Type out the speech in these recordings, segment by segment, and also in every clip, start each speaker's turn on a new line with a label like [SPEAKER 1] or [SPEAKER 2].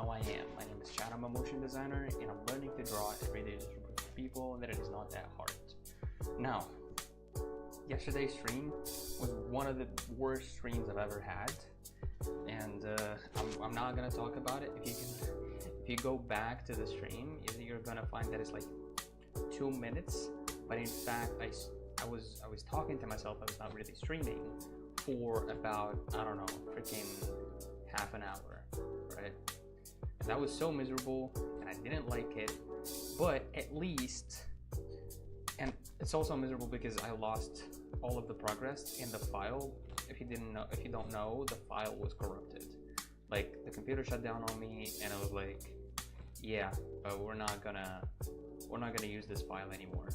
[SPEAKER 1] how I am. My name is Chad, I'm a motion designer, and I'm learning to draw every day just for people, and that it is not that hard. Now, yesterday's stream was one of the worst streams I've ever had, and I'm not gonna talk about it. If you go back to the stream, you're gonna find that it's like 2 minutes, but in fact I was talking to myself. I was not really streaming for about, I don't know, freaking half an hour, right? And that was so miserable, and I didn't like it. But at least, and it's also miserable because I lost all of the progress in the file. If you don't know, the file was corrupted. Like, the computer shut down on me, and I was like, yeah, we're not gonna use this file anymore.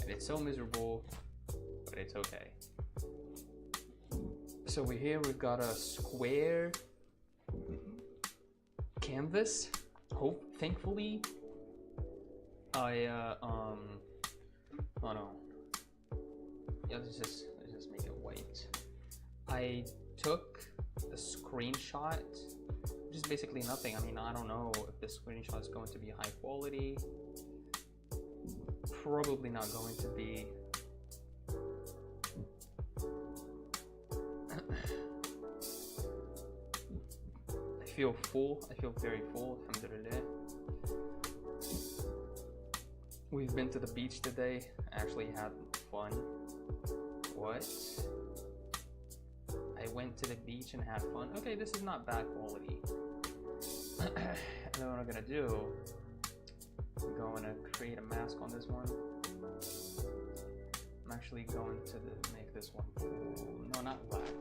[SPEAKER 1] And it's so miserable, but it's okay. So we've got a square canvas. Thankfully, oh no. Yeah, let's just make it white. I took a screenshot, which is basically nothing. I mean, I don't know if this screenshot is going to be high quality. Probably not going to be. I feel full. I feel very full. Alhamdulillah. We've been to the beach today. Actually had fun. What? I went to the beach and had fun. Okay, this is not bad quality. And then what I'm gonna do, I'm going to create a mask on this one. I'm actually going to make this one blue. No, not black,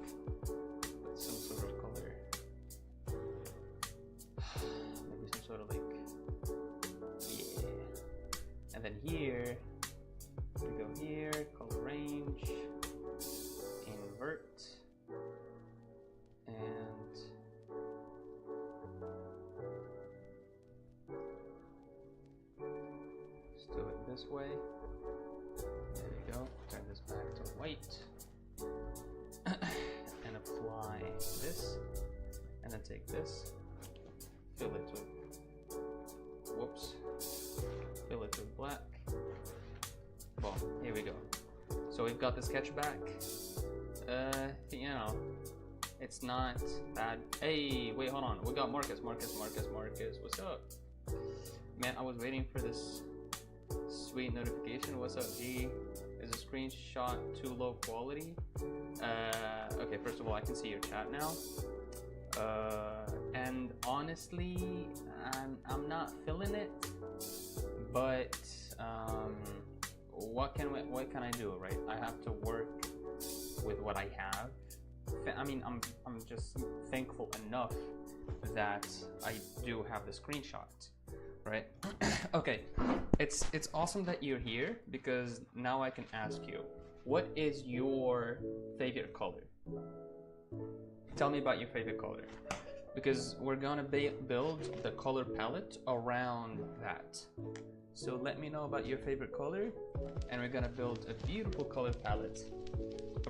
[SPEAKER 1] but some sort of color. Maybe some sort of like, yeah. And then here, we go here, color range, invert, and let's do it this way. There you go. Turn this back to white and apply this, and then take this, fill it with, whoops, fill it with black. Boom, here we go. So we've got the sketch back. You know, it's not bad. Hey, wait, hold on. We got Marcus. What's up? Man, I was waiting for this sweet notification. What's up, G? Is the screenshot too low quality? Okay, first of all, I can see your chat now. And honestly, I'm not feeling it, but what can I do, right? I have to work with what I have. I mean, I'm just thankful enough that I do have the screenshot, right? Okay, it's awesome that you're here, because now I can ask you, what is your favorite color? Tell me about your favorite color, because we're gonna build the color palette around that. So let me know about your favorite color, and we're gonna build a beautiful color palette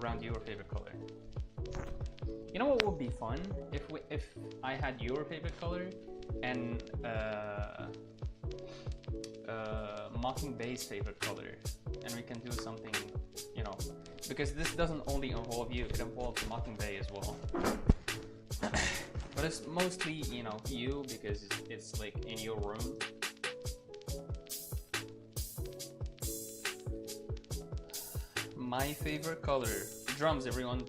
[SPEAKER 1] around your favorite color. You know what would be fun? If I had your favorite color and Mockingbay's favorite color, and we can do something, you know, because this doesn't only involve you, it involves Mockingbay as well. But it's mostly, you know, you, because it's like in your room. My favorite color. Drums, everyone.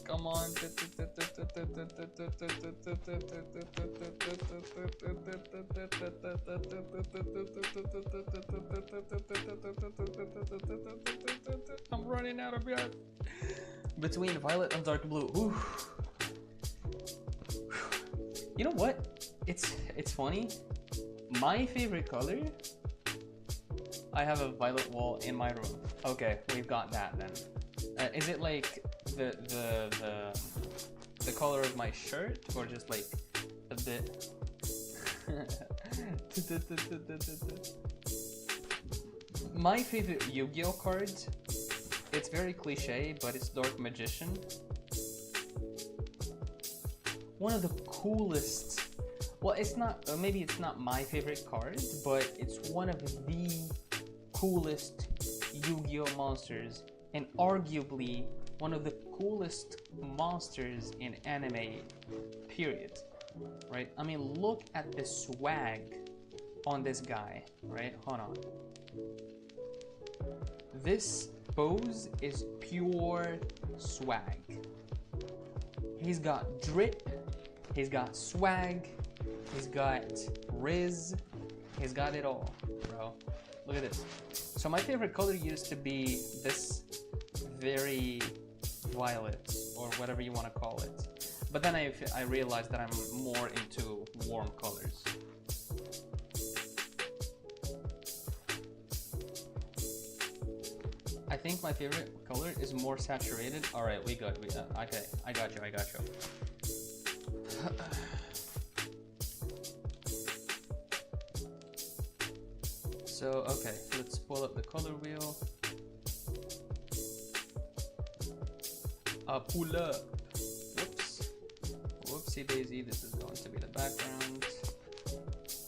[SPEAKER 1] Come on. I'm running out of breath. Between violet and dark blue. Ooh. You know what? It's funny. My favorite color, I have a violet wall in my room. Okay, we've got that then. Is it like the color of my shirt, or just like a bit? My favorite Yu-Gi-Oh card, it's very cliche, but it's Dark Magician. one of the coolest, well, it's not, maybe it's not my favorite card, but it's one of the coolest Yu-Gi-Oh monsters, and arguably one of the coolest monsters in anime, period, right? I mean, look at the swag on this guy, right? Hold on. This pose is pure swag. He's got drip, he's got swag, he's got riz, he's got it all, bro. Look at this. So my favorite color used to be this very violet, or whatever you want to call it. But then I realized that I'm more into warm colors. I think my favorite color is more saturated. All right, we good. Okay, I got you. So, okay, let's pull up the color wheel. Pull up. Whoops. Whoopsie daisy, this is going to be the background.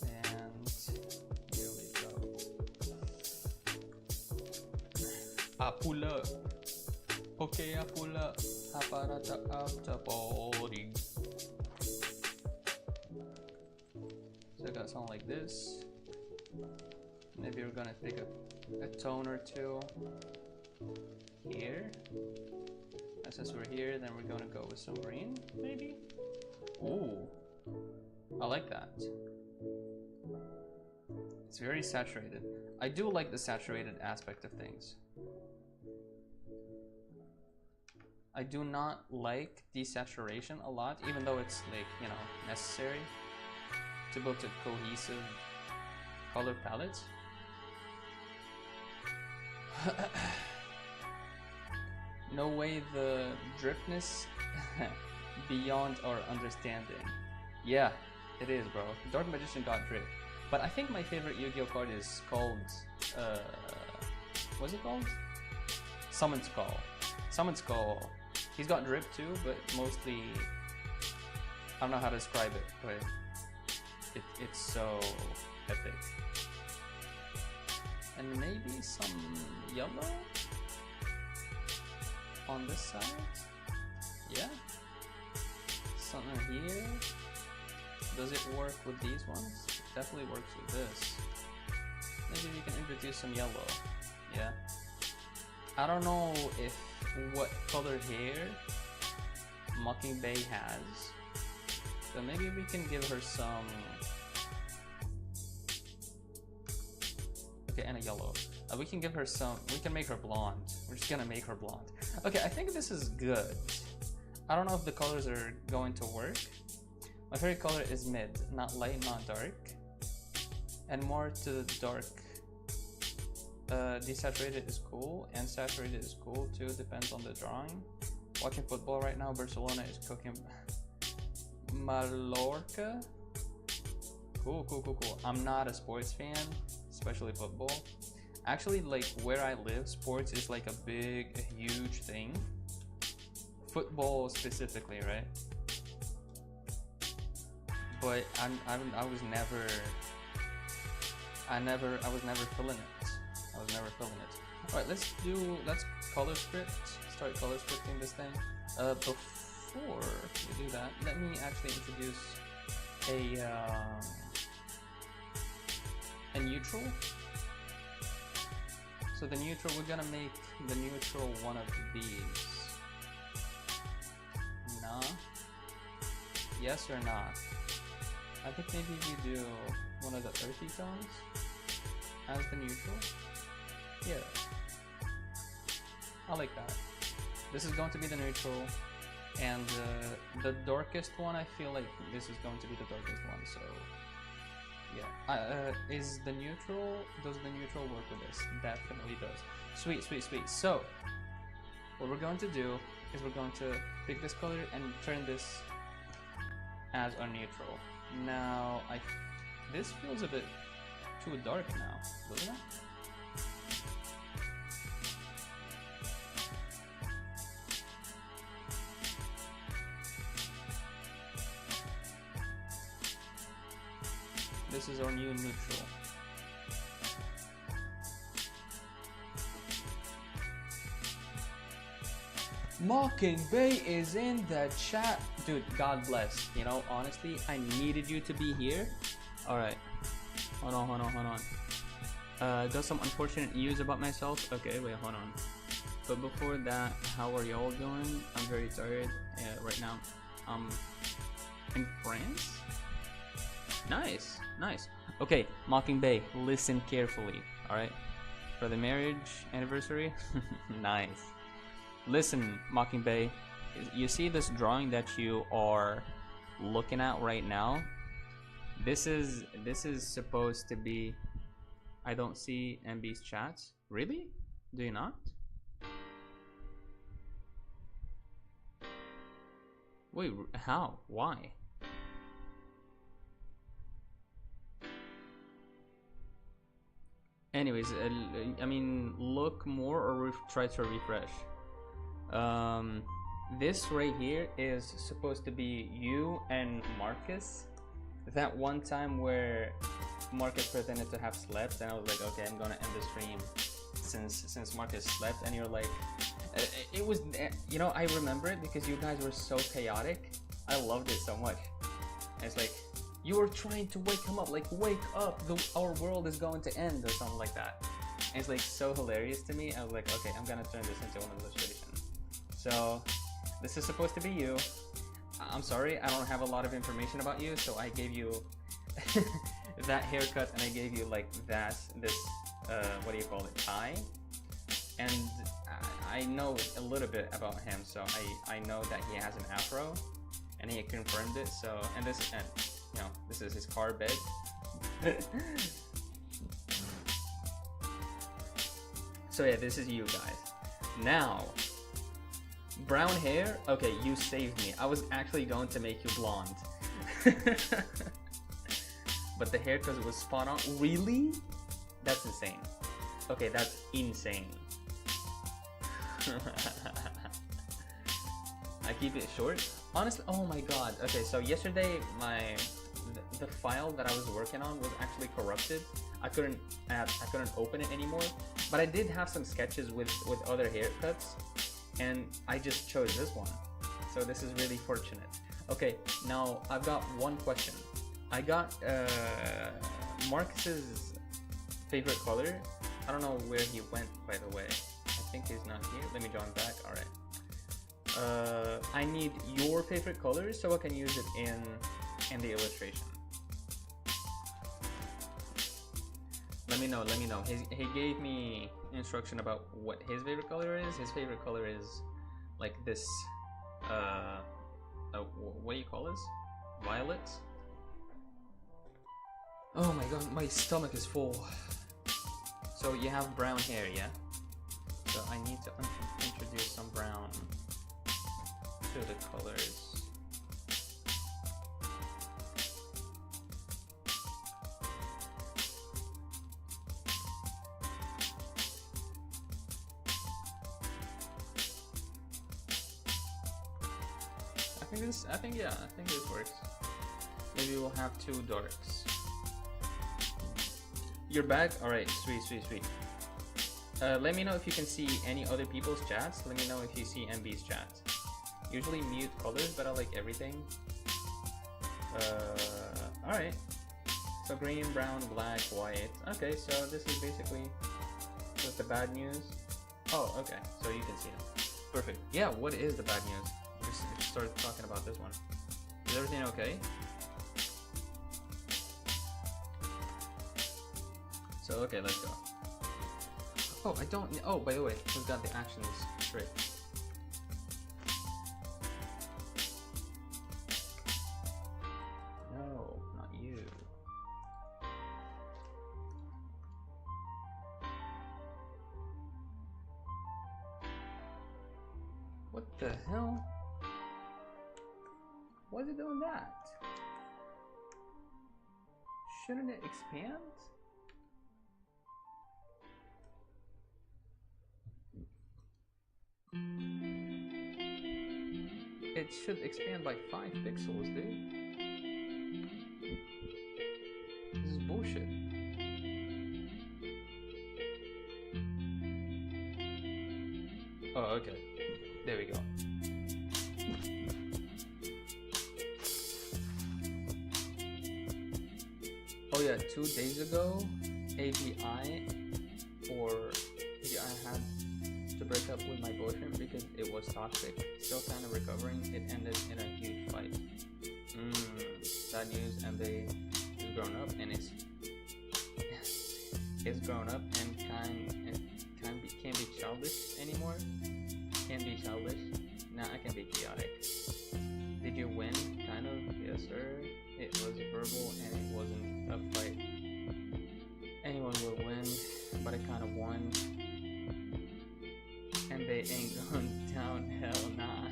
[SPEAKER 1] And here we go. Pull up. Okay, pull up. Aparata out the body. So I got something like this. Maybe we're gonna pick a tone or two here. And since we're here, then we're gonna go with some green, maybe? Ooh, I like that. It's very saturated. I do like the saturated aspect of things. I do not like desaturation a lot, even though it's like, you know, necessary to build a cohesive color palette. No way the dripness beyond our understanding. Yeah, it is, bro. Dark Magician got drip. But I think my favorite Yu-Gi-Oh card is called, what's it called? Summoned Skull. Summoned Skull. He's got drip too, but mostly, I don't know how to describe it, but it's so epic. And maybe some yellow on this side. Yeah, something here. Does it work with these ones? It definitely works with this. Maybe we can introduce some yellow. Yeah, I don't know if what color hair Mockingbay has, so maybe we can give her some. Okay, and a yellow. We can give her some, we can make her blonde. We're just gonna make her blonde. Okay, I think this is good. I don't know if the colors are going to work. My favorite color is mid, not light, not dark. And more to the dark. Desaturated is cool, and saturated is cool too, depends on the drawing. Watching football right now, Barcelona is cooking Mallorca. Cool. I'm not a sports fan, especially football. Actually, like where I live, sports is like a huge thing. Football specifically, right? But I was never feeling it. All right, let's color script. Start color scripting this thing. Before we do that, let me actually introduce a neutral. So the neutral, we're gonna make the neutral one of these. Nah. Yes or not? I think maybe we do one of the earthy tones as the neutral. Yeah. I like that. This is going to be the neutral, and the darkest one, I feel like this is going to be the darkest one, so yeah. Does the neutral work with this? Definitely does. Sweet. So what we're going to do is we're going to pick this color and turn this as our neutral. Now this feels a bit too dark now, doesn't it? this is our new neutral. Mockingbay is in the chat. Dude, God bless. You know, honestly, I needed you to be here. Alright. Hold on. Got some unfortunate news about myself. Okay, wait, hold on. But before that, how are y'all doing? I'm very tired right now. In France? Nice. Okay, Mockingbay, listen carefully, alright? For the marriage anniversary? Nice. Listen, Mockingbay, you see this drawing that you are looking at right now? This is supposed to be... I don't see MB's chats. Really? Do you not? Wait, how? Why? Anyways, I mean, look more or try to refresh. This right here is supposed to be you and Marcus. That one time where Marcus pretended to have slept, and I was like, okay, I'm gonna end the stream since Marcus slept, and you're like, it was, you know, I remember it because you guys were so chaotic. I loved it so much. And it's like, you were trying to wake him up, like, wake up, our world is going to end, or something like that. And it's like so hilarious to me. I was like, okay, I'm gonna turn this into an illustration. So this is supposed to be you. I'm sorry, I don't have a lot of information about you, so I gave you that haircut, and I gave you like this what do you call it, tie. And I know a little bit about him, so I know that he has an afro, and he confirmed it. So, and this, and you know, this is his car bed. So yeah, this is you guys. Now, brown hair. Okay, you saved me. I was actually going to make you blonde. But the haircut was spot on. Really? That's insane. Okay, that's insane. I keep it short. Honestly, oh my god. Okay, so yesterday the file that I was working on was actually corrupted. I couldn't open it anymore. But I did have some sketches with other haircuts, and I just chose this one. So this is really fortunate. Okay, now I've got one question. I got Marcus's favorite color. I don't know where he went, by the way. I think he's not here. Let me draw him back. All right. I need your favorite color so I can use it in the illustration. Let me know. He gave me instruction about what his favorite color is. His favorite color is like this. What do you call this? Violet. Oh my god, my stomach is full. So you have brown hair, yeah? So I need to introduce some brown to the colors. I think this works. Maybe we'll have two darks. You're back? Alright, sweet. Let me know if you can see any other people's chats. Let me know if you see MB's chat. Usually mute colors, but I like everything. Alright. So green, brown, black, white. Okay, so this is basically just the bad news. Oh, okay, so you can see it. Perfect. Yeah, what is the bad news? Just start talking about this one. Is everything okay? So, okay, let's go. Oh, I don't... Oh, by the way, we've got the actions straight. No, not you. What the hell? Why is it doing that? Shouldn't it expand? It should expand by 5 pixels, dude. This is Oh, okay. There we go. Oh yeah, 2 days ago, AGI had to break up with my boyfriend because it was toxic. Still kind of recovering. It ended in a huge fight. Sad news. And they is grown up and it's grown up and can't be childish anymore. Can't be childish. Now I can be chaotic. Did you win? Kind of. Yes, sir. It was verbal and it wasn't a fight. Anyone will win, but I kind of won. And they ain't going down. Hell nah.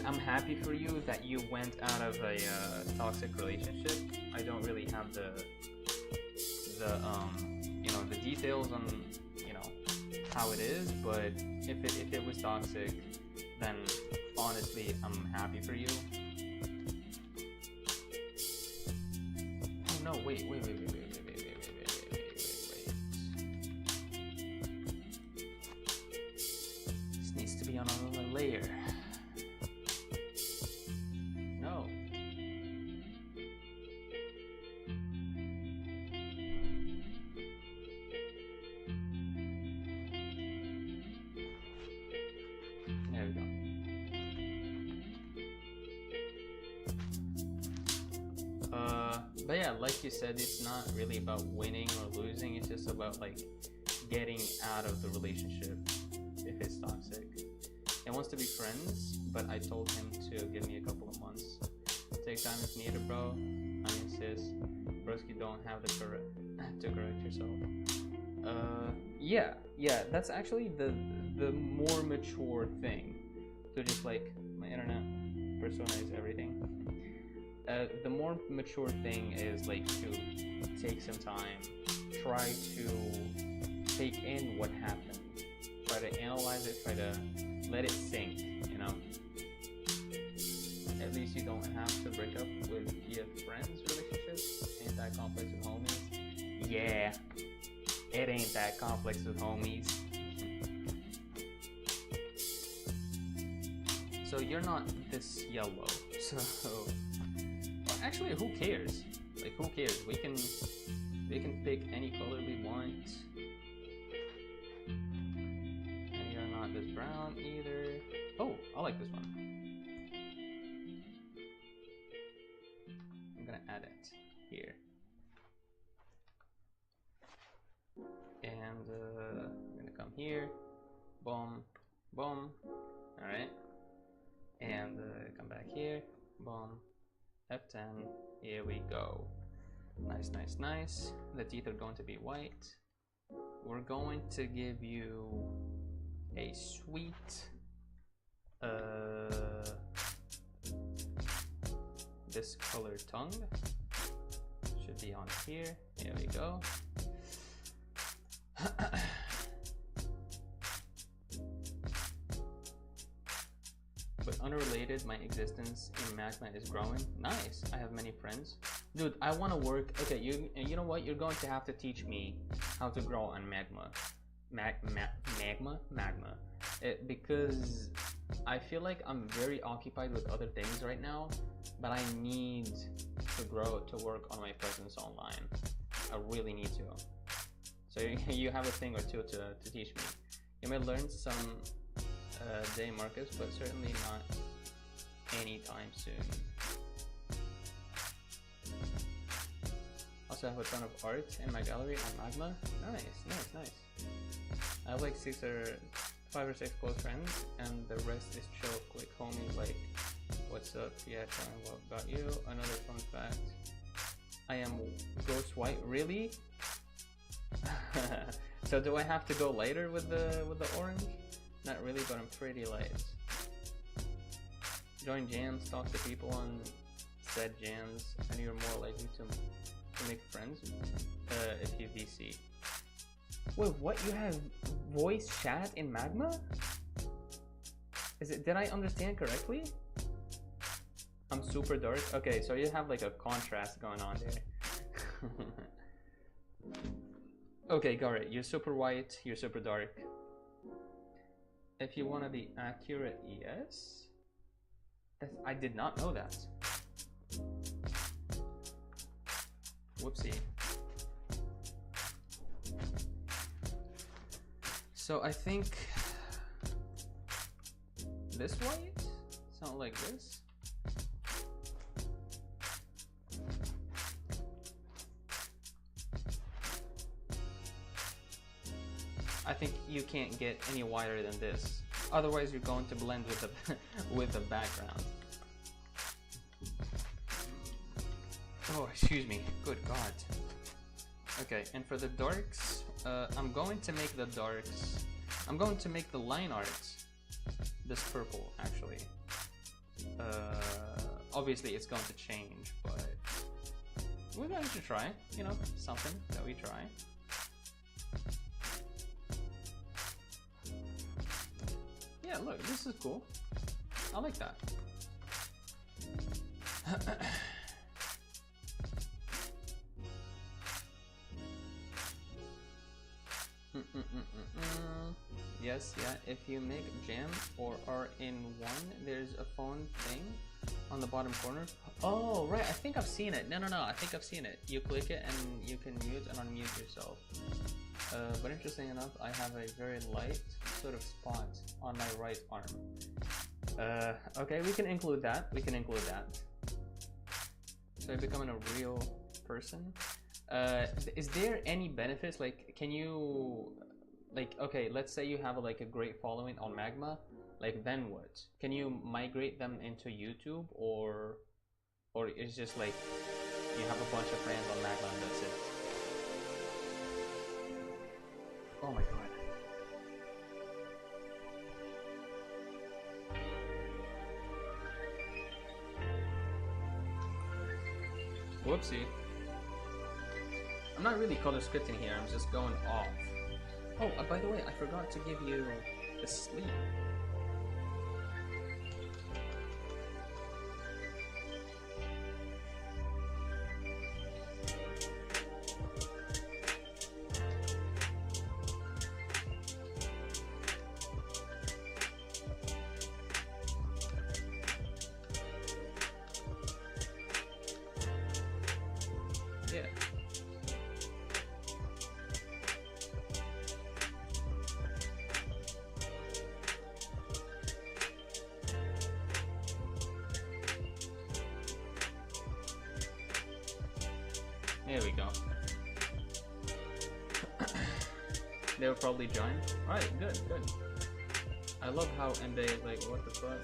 [SPEAKER 1] I'm happy for you that you went out of a toxic relationship. I don't really have the details on how it is, but if it was toxic, then honestly I'm happy for you. Oh no, wait. This needs to be on another layer. No. There we go. But yeah, like you said, it's not really about winning or losing. It's just about like getting out of the relationship if it's toxic. He wants to be friends, but I told him to give me a couple of months. Take time if needed, bro. I insist. Broski don't have the to correct yourself. Yeah, that's actually the more mature thing. So just like my internet persona is everything. The more mature thing is like to take some time, try to take in what happened, try to analyze it, try to let it sink, At least you don't have to break up with your friends' relationships. Ain't that complex with homies? Yeah, it ain't that complex with homies. So you're not this yellow, so actually, who cares? Like, who cares? We can pick any color we want. And you're not this brown either. Oh, I like this one. I'm gonna add it here. And I'm gonna come here. Boom, boom. Alright. And come back here. Boom. F10, here we go. Nice. The teeth are going to be white. We're going to give you a sweet, this color tongue. Should be on here. Here we go. But unrelated, my existence in Magma is growing. Nice. I have many friends. Dude, I want to work. Okay, you know what? You're going to have to teach me how to grow on Magma. Magma? Because I feel like I'm very occupied with other things right now, but I need to grow, to work on my presence online. I really need to. So you have a thing or two to teach me. You may learn some day, Marcus, but certainly not anytime soon. Also have a ton of art in my gallery on Magma. Nice. I have like 5 or 6 close friends, and the rest is chill, quick homies like, what's up? Yeah, telling what about you. Another fun fact: I am ghost white. Really? So do I have to go lighter with the orange? Not really, but I'm pretty light. Join jams, talk to people on said jams, and you're more likely to make friends if you VC. Wait, what? You have voice chat in Magma? Did I understand correctly? I'm super dark. Okay, so you have like a contrast going on there. Okay, got it. You're super white, you're super dark. If you want to be accurate, yes. I did not know that. Whoopsie. So I think this white sound like this. I think you can't get any wider than this. Otherwise, you're going to blend with the with the background. Oh, excuse me. Good God. Okay, and for the darks, I'm going to make the darks. I'm going to make the line art this purple, actually. Obviously, it's going to change, but we're going to try. You know, something that we try. Yeah, look, this is cool. I like that. Yes, yeah, if you make jam or are in one, there's a phone thing on the bottom corner. Oh, right, I think I've seen it. No, I think I've seen it. You click it and you can mute and unmute yourself. But interesting enough, I have a very light sort of spot on my right arm. Okay, we can include that. So I'm becoming a real person. Is there any benefits? Like, can you, like, okay, let's say you have like a great following on Magma. Like, then what? Can you migrate them into YouTube, or it's just like you have a bunch of friends on Magma and that's it? Oh my God. Whoopsie. I'm not really color scripting here, I'm just going off. Oh, by the way, I forgot to give you the sleep. Yeah. There we go. They will probably join. Alright, good. I love how Mbe is like, what the fuck,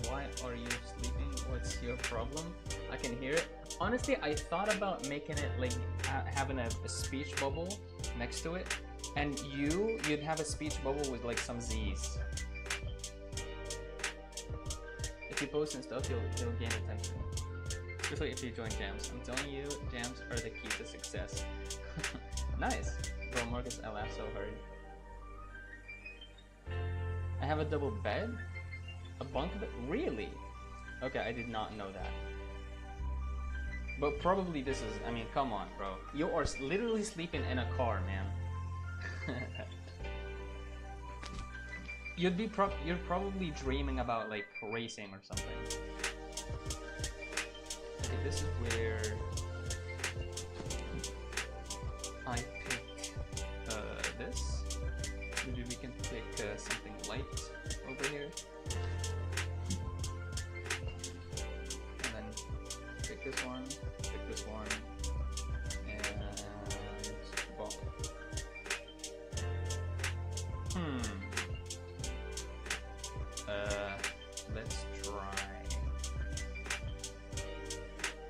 [SPEAKER 1] why are you sleeping? What's your problem? I can hear it. Honestly, I thought about making it like having a speech bubble next to it, and you'd have a speech bubble with like some Z's. If you post and stuff, you'll gain attention. Especially if you join jams. I'm telling you, jams are the key to success. Nice. Bro, Marcus, I laughed so hard. I have a double bed? A bunk bed? Really? Okay, I did not know that. But probably this is, I mean, come on, bro. You are literally sleeping in a car, man. You're probably dreaming about like racing or something. Okay, this is where I pick this. Maybe we can pick something light over here. And then pick this one, and boom. Let's try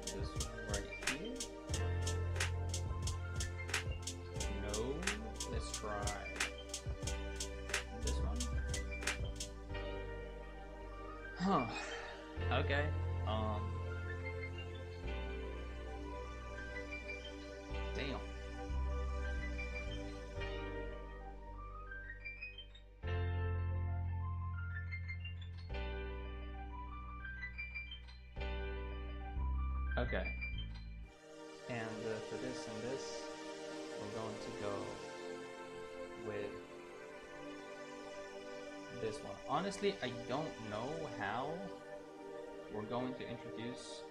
[SPEAKER 1] this one right here. No, let's try this one. Huh. Okay. Damn. Okay. And for this and this, we're going to go this one. Honestly, I don't know how we're going to introduce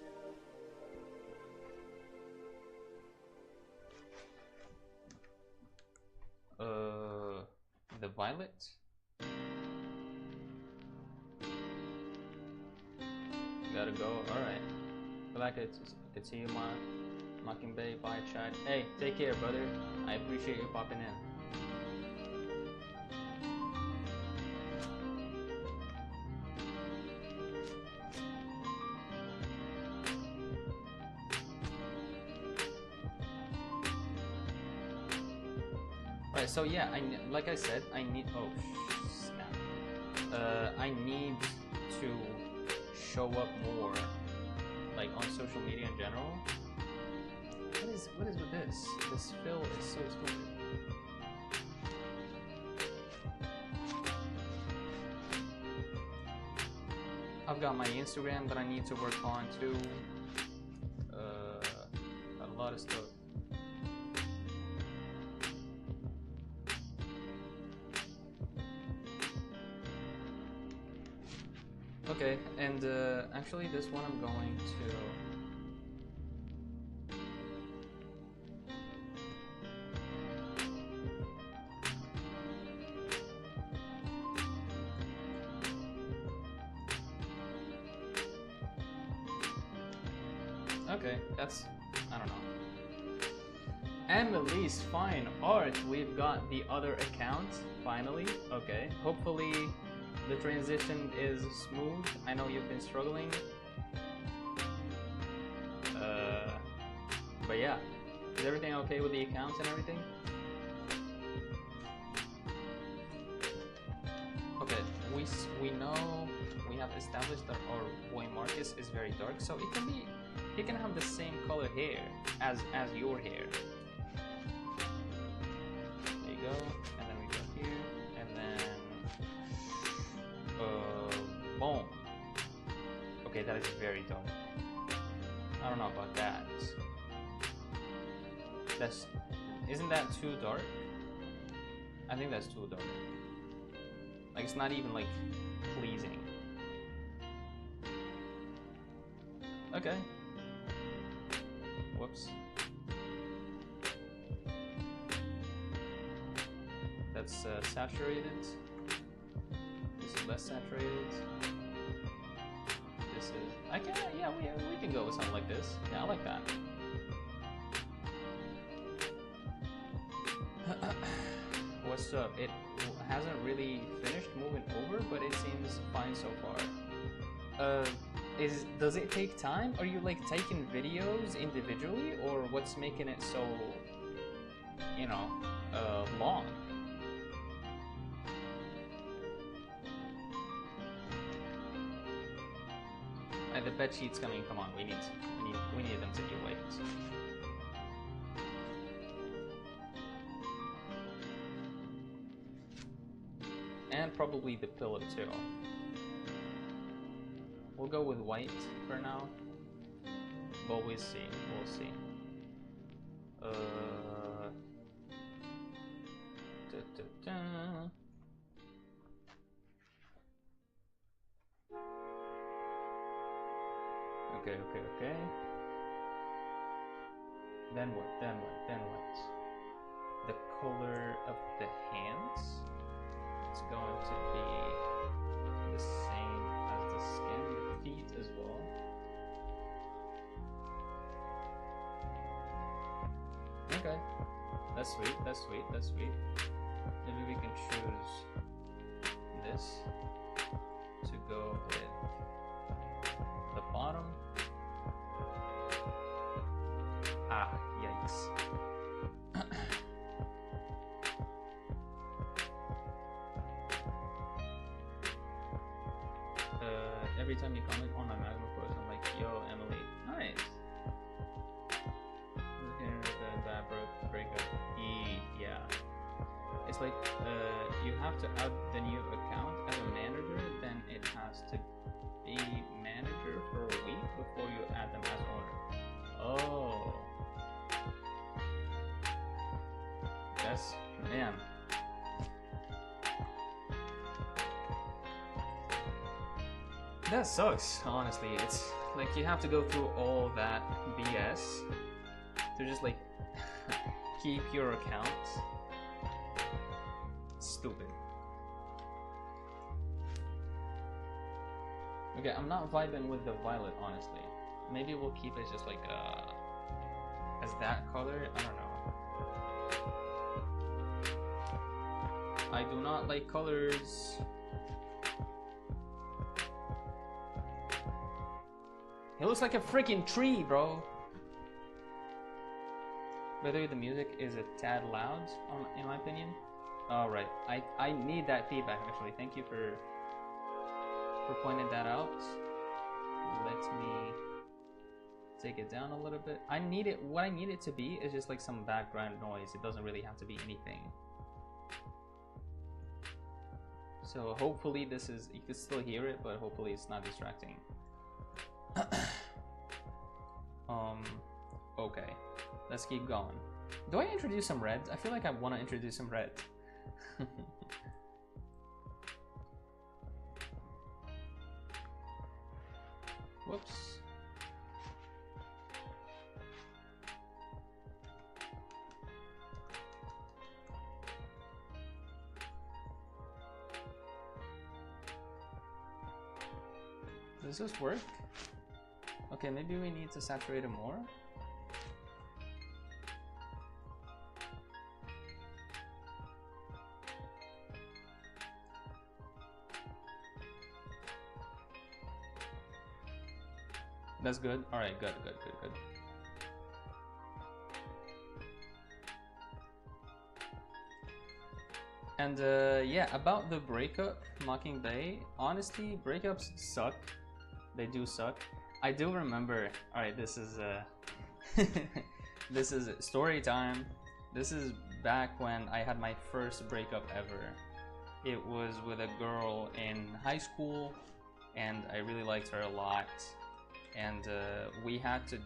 [SPEAKER 1] the violet. Gotta go. Alright. Glad I could see you, Mockingbay. Bye, Chad. Hey, take care, brother. I appreciate you popping in. Right, so yeah, like I said, I need. Oh snap! I need to show up more, like on social media in general. What is with this? This fill is so stupid. I've got my Instagram that I need to work on too. A lot of stuff. Okay, and actually this one I'm going to... Okay, that's... I don't know. Emily's Fine Art, we've got the other account, finally. Okay, hopefully the transition is smooth. I know you've been struggling. But yeah, is everything okay with the accounts and everything? Okay, we know, we have established that our boy Marcus is very dark, so he can have the same color hair as your hair. There you go, and then we go here, and then boom. Okay, that is very dark. I don't know about that. Isn't that too dark? I think that's too dark. Like, it's not even like pleasing. Okay. Whoops. That's saturated. This is less saturated. This is... yeah, we can go with something like this. Yeah, I like that. What's up? It hasn't really finished moving over, but it seems fine so far. Does it take time? Are you like taking videos individually, or what's making it so, you know, long? The bed sheets coming. Come on, we need them to be white. And probably the pillow too. We'll go with white for now, but we'll see. We'll see. Okay. Then what? The color of the hands. It's going to be the same as the skin, the feet as well. Okay, that's sweet. Maybe we can choose this to go with the bottom. Ah, yikes. Every time you comment on my Magma post, I'm like, yo, Emily, nice. That breakup. Yeah. It's like, you have to add the new account as a manager, then it has to be manager for a week before you add them as owner. Oh. Yes, man. That sucks, honestly. It's like you have to go through all that BS to just like keep your account. Stupid. Okay, I'm not vibing with the violet, honestly. Maybe we'll keep it just like as that color. I don't know. I do not like colors. He looks like a freaking tree, bro. Whether the music is a tad loud, in my opinion. Alright, I need that feedback actually. Thank you for pointing that out. Let me take it down a little bit. What I need it to be is just like some background noise. It doesn't really have to be anything. So hopefully this is, you can still hear it, but hopefully it's not distracting. Okay, let's keep going. Do I introduce some red? I feel like I want to introduce some red. Whoops. Does this work? Okay, maybe we need to saturate it more. That's good. All right, good. And yeah, about the breakup, Mockingbay. Honestly, breakups suck. They do suck. I do remember. All right, this is this is story time. This is back when I had my first breakup ever. It was with a girl in high school, and I really liked her a lot. And we had to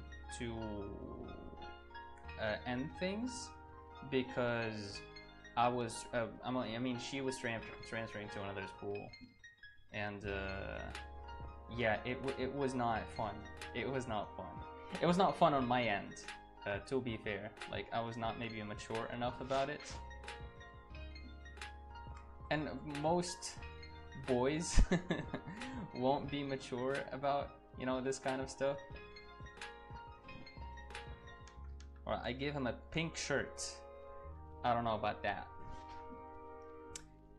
[SPEAKER 1] end things because I mean, she was transferring to another school, and yeah, it was not fun. It was not fun. It was not fun on my end, to be fair. Like, I was not maybe mature enough about it. And most boys won't be mature about, you know, this kind of stuff. Alright, I gave him a pink shirt. I don't know about that.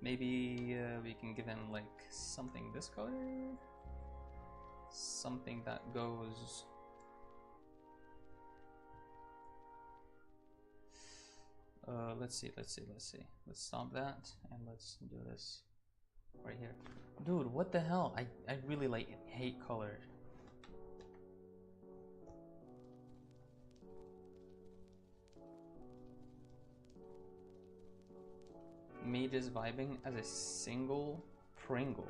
[SPEAKER 1] Maybe we can give him like something this color? Something that goes... let's see. Let's stop that and let's do this right here. Dude, what the hell? I really like hate color. Me just vibing as a single Pringle.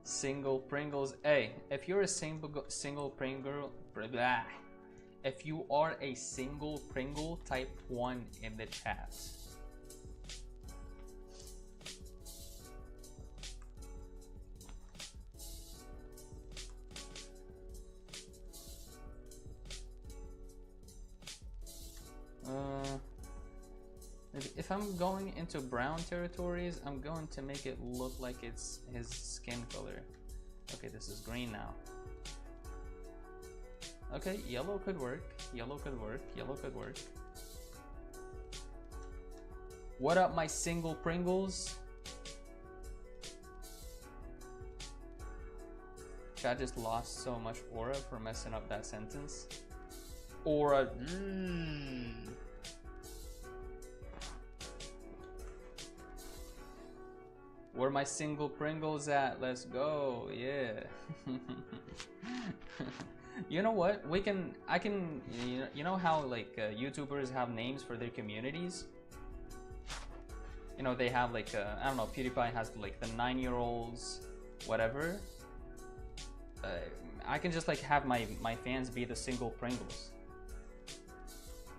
[SPEAKER 1] Single Pringles. Hey, if you're a single Pringle, blah. If you are a single Pringle, type 1 in the chat. If I'm going into brown territories, I'm going to make it look like it's his skin color. Okay, this is green now. Okay, yellow could work. Yellow could work. Yellow could work. What up, my single Pringles? I just lost so much aura for messing up that sentence. Aura. Where my single Pringles at? Let's go. Yeah. You know what? You know how like YouTubers have names for their communities? You know, they have like, I don't know, PewDiePie has like the 9-year-olds, whatever. I can just like have my fans be the single Pringles.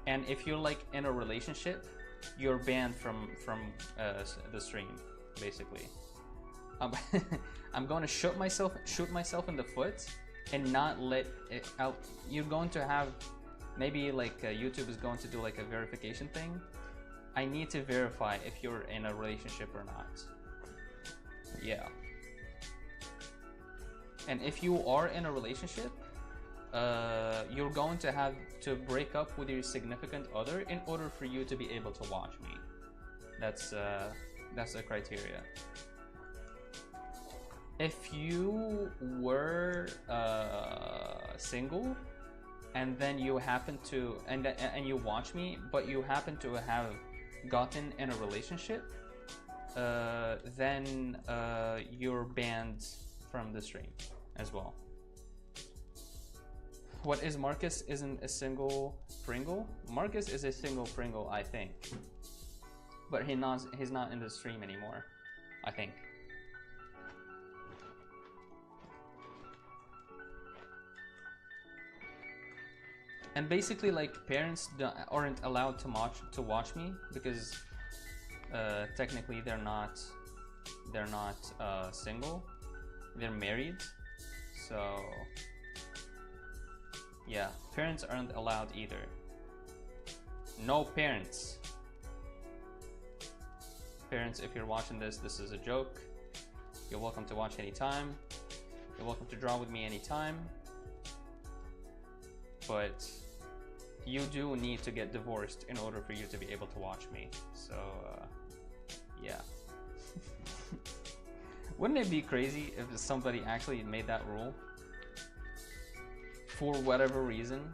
[SPEAKER 1] And if you're like in a relationship, you're banned from the stream, basically. I'm, I'm going to shoot myself in the foot and not let it out. You're going to have maybe like YouTube is going to do like a verification thing. I need to verify if you're in a relationship or not. Yeah. And if you are in a relationship, you're going to have to break up with your significant other in order for you to be able to watch me. That's the criteria. If you were single and then you happen to and you watch me, but you happen to have gotten in a relationship, then you're banned from the stream as well. What is Marcus? Isn't a single Pringle? Marcus is a single Pringle, I think, but he's not in the stream anymore, I think. And basically, like, parents aren't allowed to watch me because technically they're not single, they're married. So yeah, parents aren't allowed either. No parents. Parents, if you're watching this is a joke. You're welcome to watch anytime. You're welcome to draw with me anytime. But you do need to get divorced in order for you to be able to watch me. So yeah. Wouldn't it be crazy if somebody actually made that rule? For whatever reason.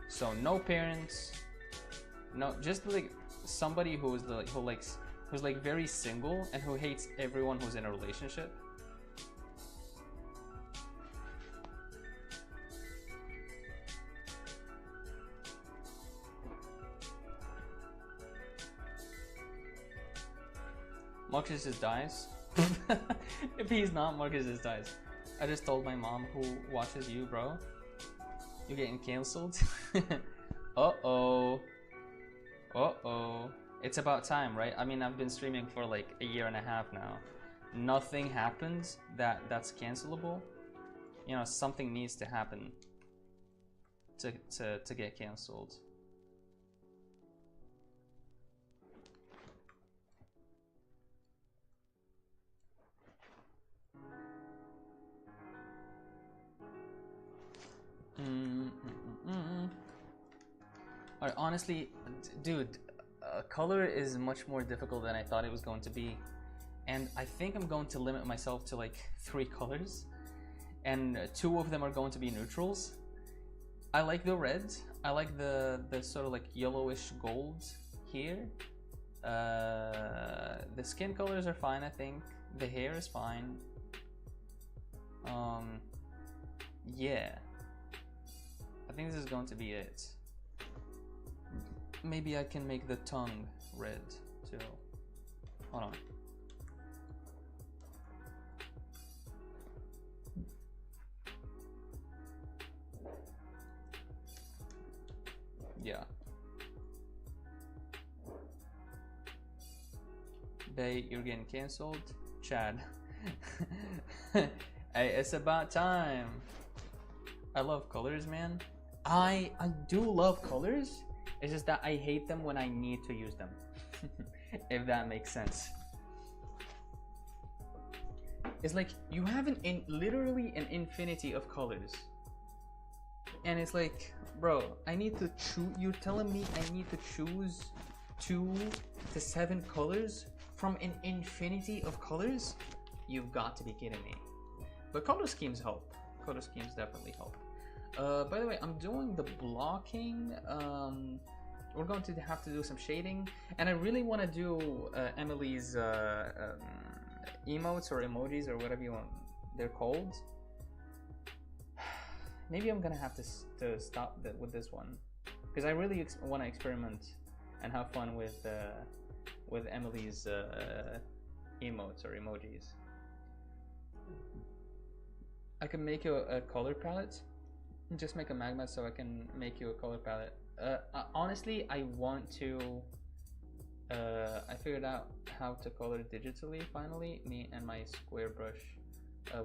[SPEAKER 1] So no parents, no, just like somebody who's like very single and who hates everyone who's in a relationship. Marcus just dies. If he's not, Marcus just dies. I just told my mom, who watches you, bro, you're getting cancelled. Uh-oh. Uh-oh. It's about time, right? I mean, I've been streaming for like a year and a half now. Nothing happens that's cancelable. You know, something needs to happen to get cancelled. Alright, honestly, dude, color is much more difficult than I thought it was going to be, and I think I'm going to limit myself to like 3 colors, and 2 of them are going to be neutrals. I like the red, I like the sort of like yellowish gold here. The skin colors are fine, I think. The hair is fine. Yeah, I think this is going to be it. Maybe I can make the tongue red too. Hold on. Yeah. Bay, you're getting cancelled. Chad. Hey, it's about time. I love colors, man. I do love colors. It's just that I hate them when I need to use them. If that makes sense. It's like you have literally an infinity of colors. And it's like, bro, I need to choose. You're telling me I need to choose 2 to 7 colors from an infinity of colors? You've got to be kidding me. But color schemes help. Color schemes definitely help. By the way, I'm doing the blocking. We're going to have to do some shading, and I really want to do Emily's emotes or emojis or whatever you want they're called. Maybe I'm gonna have to stop with this one because I really want to experiment and have fun with Emily's emotes or emojis. I can make you a color palette. Just make a magma so I can make you a color palette. Honestly, I want to I figured out how to color digitally finally. Me and my square brush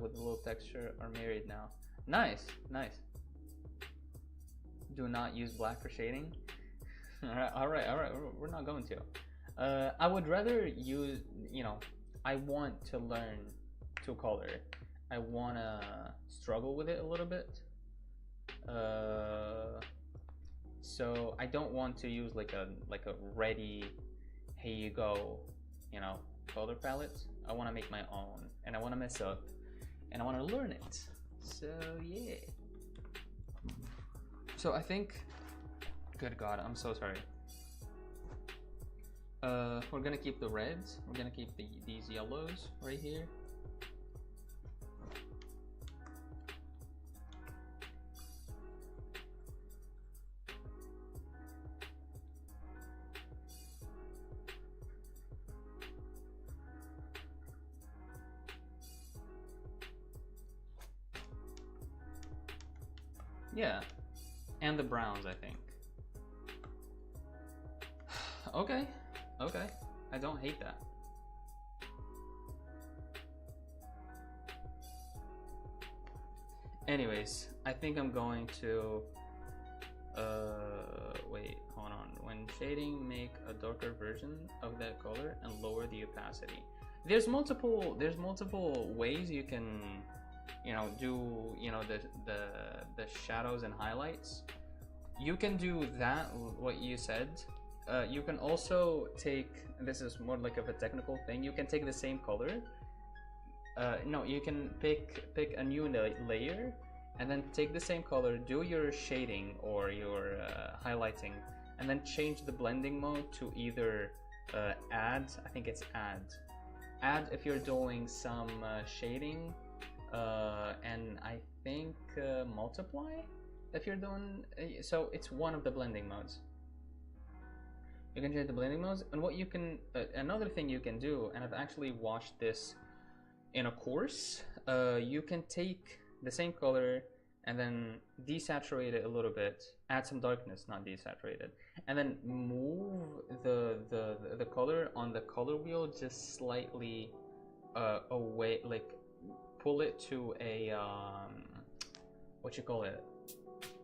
[SPEAKER 1] with a little texture are married now. Nice, nice. Do not use black for shading. all right, we're not going to. I would rather use, you know, I want to learn to color. I want to struggle with it a little bit. So I don't want to use like a ready, here you go, you know, color palette. I want to make my own, and I want to mess up, and I want to learn it. So yeah. So I think, good God, I'm so sorry. We're gonna keep the reds. We're gonna keep these yellows right here. Yeah, and the browns, I think. Okay, okay, I don't hate that. Anyways, I think I'm going to, wait, hold on. When shading, make a darker version of that color and lower the opacity. There's multiple ways you can, you know, do, you know, the shadows and highlights. You can do that, what you said. You can also take, this is more like of a technical thing, you can take the same color. No, you can pick a new layer and then take the same color, do your shading or your highlighting, and then change the blending mode to either add, I think it's add if you're doing some shading, and I think multiply if you're doing, so it's one of the blending modes. You can change the blending modes, and what you can, another thing you can do, and I've actually watched this in a course, you can take the same color and then desaturate it a little bit, add some darkness, not desaturate it, and then move the color on the color wheel just slightly away, like pull it to a what you call it,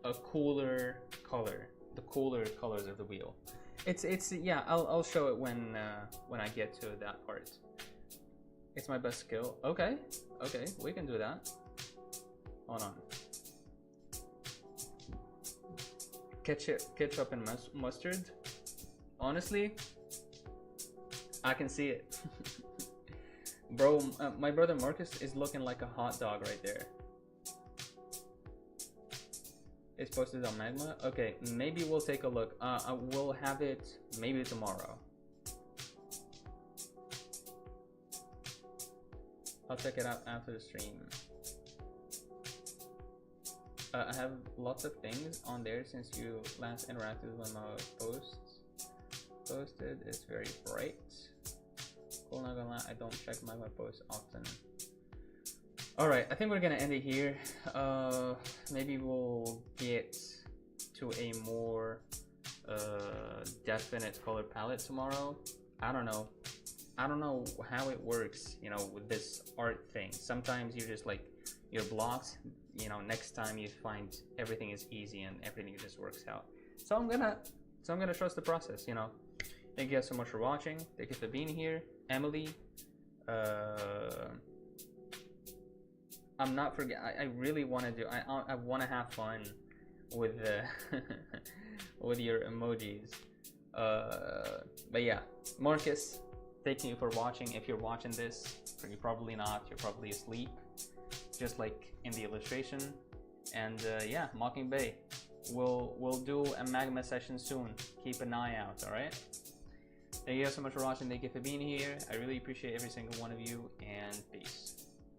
[SPEAKER 1] a cooler color, the cooler colors of the wheel. It's yeah, I'll show it when I get to that part. It's my best skill. Okay, we can do that. Hold on. Ketchup and mustard. Honestly, I can see it. Bro, my brother Marcus is looking like a hot dog right there. It's posted on Magma. Okay, maybe we'll take a look. I will have it maybe tomorrow. I'll check it out after the stream. I have lots of things on there since you last interacted with my posts. Posted, it's very bright. Cool, not gonna lie, I don't check my posts often. Alright, I think we're gonna end it here. Maybe we'll get to a more definite color palette tomorrow. I don't know how it works, you know, with this art thing. Sometimes you just like your blocks, you know, next time you find everything is easy and everything just works out. So I'm gonna trust the process, you know. Thank you guys so much for watching. Thank you for being here. Emily, I'm not forget. I really want to do. I want to have fun with with your emojis. But yeah, Marcus, thank you for watching. If you're watching this, you're probably not. You're probably asleep, just like in the illustration. And yeah, Mocking Bay, we'll do a Magma session soon. Keep an eye out. All right. Thank you guys so much for watching. Thank you for being here. I really appreciate every single one of you, and peace.